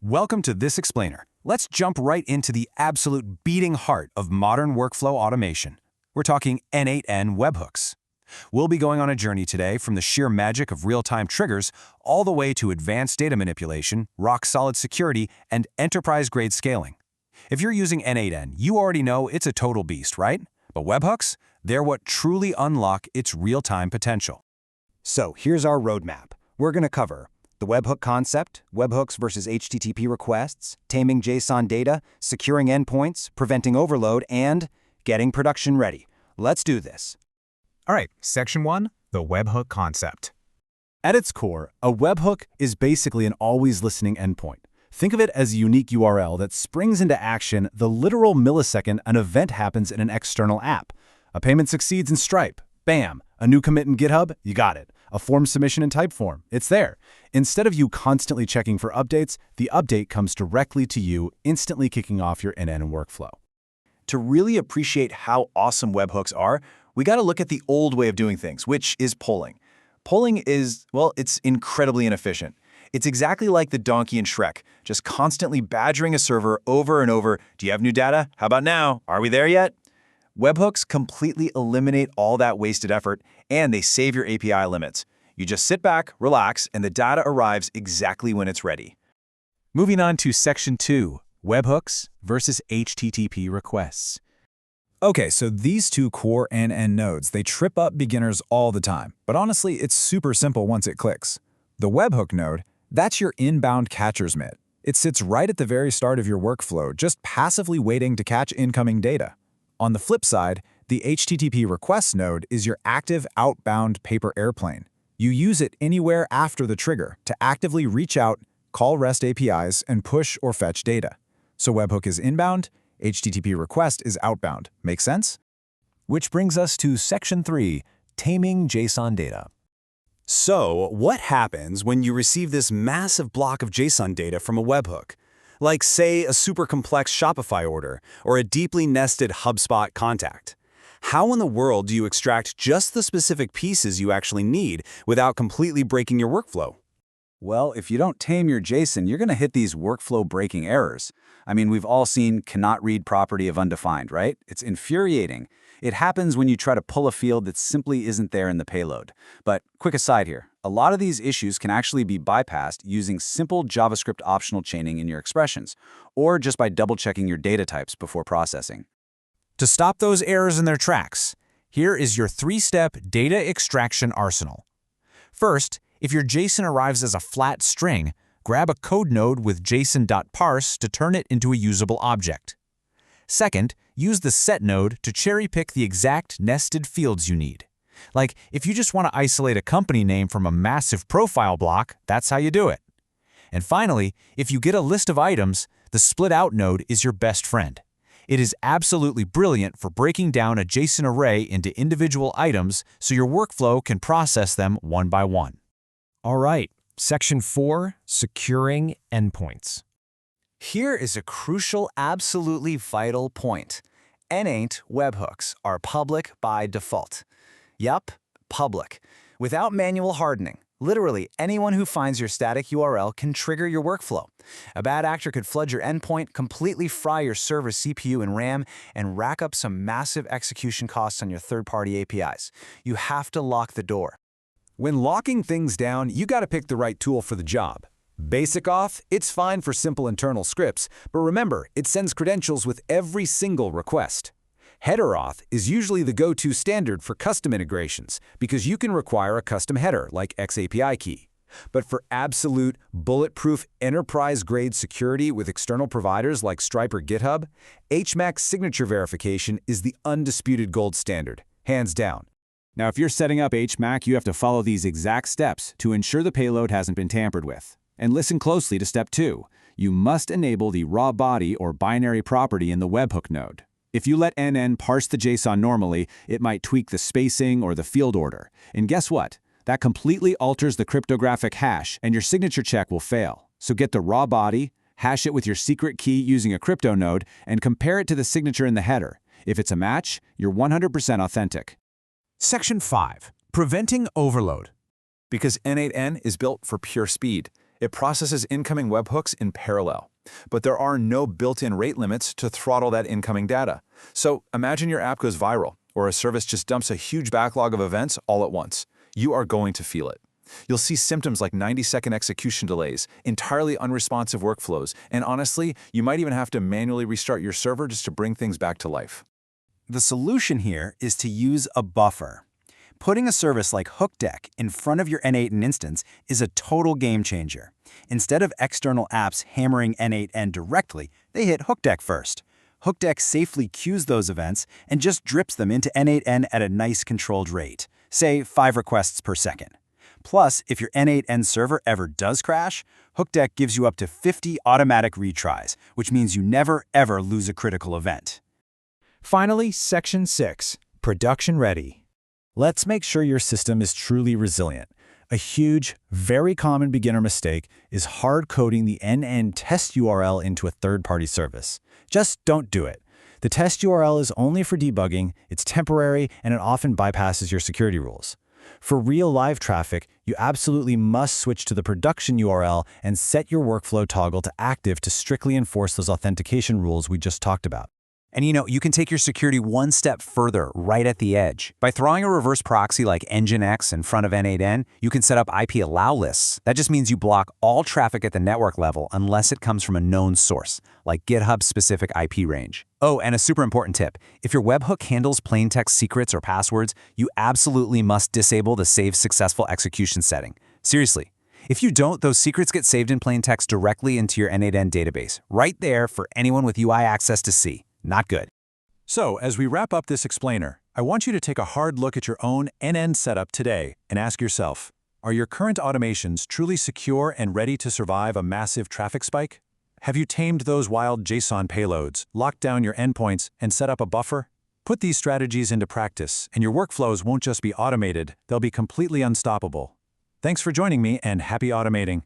Welcome to This Explainer. Let's jump right into the absolute beating heart of modern workflow automation. We're talking N8n webhooks. We'll be going on a journey today from the sheer magic of real-time triggers all the way to advanced data manipulation, rock-solid security, and enterprise-grade scaling. If you're using N8n, you already know it's a total beast, right? But webhooks? They're what truly unlock its real-time potential. So here's our roadmap. We're going to cover the webhook concept, webhooks versus HTTP requests, taming JSON data, securing endpoints, preventing overload, and getting production ready. Let's do this. All right, Section 1, the webhook concept. At its core, a webhook is basically an always-listening endpoint. Think of it as a unique URL that springs into action the literal millisecond an event happens in an external app. A payment succeeds in Stripe. Bam! A new commit in GitHub? You got it. A form submission in Typeform? It's there. Instead of you constantly checking for updates, the update comes directly to you, instantly kicking off your N8n workflow. To really appreciate how awesome webhooks are, we got to look at the old way of doing things, which is polling. Polling is, well, it's incredibly inefficient. It's exactly like the donkey in Shrek, just constantly badgering a server over and over. Do you have new data? How about now? Are we there yet? Webhooks completely eliminate all that wasted effort, and they save your API limits. You just sit back, relax, and the data arrives exactly when it's ready. Moving on to Section 2, webhooks versus HTTP requests. Okay, so these two core N8n nodes, they trip up beginners all the time, but honestly, it's super simple once it clicks. The webhook node, that's your inbound catcher's mitt. It sits right at the very start of your workflow, just passively waiting to catch incoming data. On the flip side, the HTTP request node is your active outbound paper airplane. You use it anywhere after the trigger to actively reach out, call REST APIs, and push or fetch data. So webhook is inbound, HTTP request is outbound. Make sense? Which brings us to Section 3, taming JSON data. So, what happens when you receive this massive block of JSON data from a webhook? Like, say, a super complex Shopify order or a deeply nested HubSpot contact. How in the world do you extract just the specific pieces you actually need without completely breaking your workflow? Well, if you don't tame your JSON, you're going to hit these workflow-breaking errors. I mean, we've all seen cannot read property of undefined, right? It's infuriating. It happens when you try to pull a field that simply isn't there in the payload. But quick aside here, a lot of these issues can actually be bypassed using simple JavaScript optional chaining in your expressions, or just by double-checking your data types before processing. To stop those errors in their tracks, here is your 3-step data extraction arsenal. First, if your JSON arrives as a flat string, grab a code node with json.parse to turn it into a usable object. Second, use the set node to cherry-pick the exact nested fields you need. Like, if you just want to isolate a company name from a massive profile block, that's how you do it. And finally, if you get a list of items, the split-out node is your best friend. It is absolutely brilliant for breaking down a JSON array into individual items so your workflow can process them one by one. All right, Section 4, securing endpoints. Here is a crucial, absolutely vital point. N8 webhooks are public by default. Yup, public. Without manual hardening, literally anyone who finds your static URL can trigger your workflow. A bad actor could flood your endpoint, completely fry your server's CPU and RAM, and rack up some massive execution costs on your third-party APIs. You have to lock the door. When locking things down, you got to pick the right tool for the job. Basic auth, it's fine for simple internal scripts, but remember, it sends credentials with every single request. Header auth is usually the go-to standard for custom integrations because you can require a custom header like XAPI key. But for absolute, bulletproof, enterprise-grade security with external providers like Stripe or GitHub, HMAC signature verification is the undisputed gold standard, hands down. Now, if you're setting up HMAC, you have to follow these exact steps to ensure the payload hasn't been tampered with. And listen closely to step 2. You must enable the raw body or binary property in the webhook node. If you let N8n parse the JSON normally, it might tweak the spacing or the field order. And guess what? That completely alters the cryptographic hash, and your signature check will fail. So get the raw body, hash it with your secret key using a crypto node, and compare it to the signature in the header. If it's a match, you're 100% authentic. Section 5, preventing overload. Because N8n is built for pure speed, It processes incoming webhooks in parallel. But there are no built-in rate limits to throttle that incoming data. So imagine your app goes viral, or a service just dumps a huge backlog of events all at once. You are going to feel it. You'll see symptoms like 90-second execution delays, entirely unresponsive workflows, and honestly, you might even have to manually restart your server just to bring things back to life. The solution here is to use a buffer. Putting a service like HookDeck in front of your N8n instance is a total game changer. Instead of external apps hammering N8n directly, they hit HookDeck first. HookDeck safely queues those events and just drips them into N8n at a nice controlled rate, say 5 requests per second. Plus, if your N8n server ever does crash, HookDeck gives you up to 50 automatic retries, which means you never ever lose a critical event. Finally, Section 6, Production Ready. Let's make sure your system is truly resilient. A huge, very common beginner mistake is hard-coding the N8n test URL into a third-party service. Just don't do it. The test URL is only for debugging, it's temporary, and it often bypasses your security rules. For real live traffic, you absolutely must switch to the production URL and set your workflow toggle to active to strictly enforce those authentication rules we just talked about. And you can take your security one step further right at the edge. By throwing a reverse proxy like Nginx in front of N8n, you can set up IP allow lists. That just means you block all traffic at the network level unless it comes from a known source, like GitHub-specific IP range. Oh, and a super important tip. If your webhook handles plaintext secrets or passwords, you absolutely must disable the Save Successful Execution setting. Seriously. If you don't, those secrets get saved in plaintext directly into your N8n database, right there for anyone with UI access to see. Not good. So, as we wrap up this explainer, I want you to take a hard look at your own N8n setup today and ask yourself, are your current automations truly secure and ready to survive a massive traffic spike? Have you tamed those wild JSON payloads, locked down your endpoints, and set up a buffer? Put these strategies into practice, and your workflows won't just be automated, they'll be completely unstoppable. Thanks for joining me, and happy automating.